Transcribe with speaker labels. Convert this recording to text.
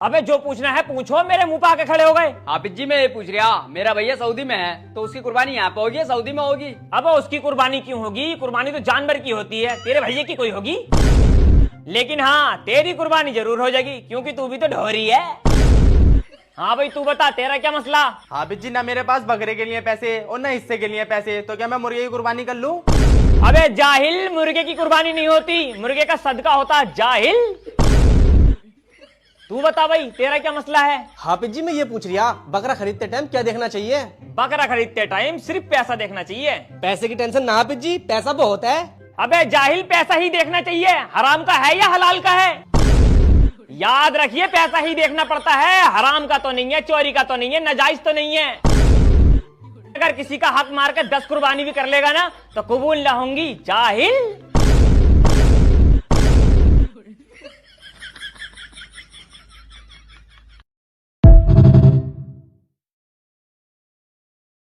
Speaker 1: अबे जो पूछना है पूछो, मेरे मुंह पे आके खड़े हो गए।
Speaker 2: हाफिज जी मैं ये पूछ रहा, मेरा भैया सऊदी में है तो उसकी कुर्बानी यहाँ पे होगी या सऊदी में होगी?
Speaker 1: अब उसकी कुर्बानी क्यों होगी? कुर्बानी तो जानवर की होती है, तेरे भैया की कोई होगी? लेकिन हाँ तेरी कुर्बानी जरूर हो जाएगी क्योंकि तू भी तो ढोरी है। हाँ भाई तू बता तेरा क्या मसला?
Speaker 3: हाफिज जी ना मेरे पास बकरे के लिए पैसे और ना हिस्से के लिए पैसे, तो क्या मैं मुर्गे की कुर्बानी कर लूं?
Speaker 1: अबे जाहिल, मुर्गे की कुर्बानी नहीं होती, मुर्गे का सदका होता है जाहिल। तू बता भाई तेरा क्या मसला है?
Speaker 4: हाफिज जी मैं ये पूछ रहा, बकरा खरीदते टाइम क्या देखना चाहिए?
Speaker 1: बकरा खरीदते टाइम सिर्फ पैसा देखना चाहिए।
Speaker 4: पैसे की टेंशन ना हाफिज जी, पैसा बहुत है।
Speaker 1: अबे जाहिल, पैसा ही देखना चाहिए, हराम का है या हलाल का है? याद रखिए पैसा ही देखना पड़ता है, हराम का तो नहीं है, चोरी का तो नहीं है, नाजायज तो नहीं है। अगर किसी का हक मार कर 10 कुर्बानी भी कर लेगा ना तो कबूल ना होंगी जाहिल।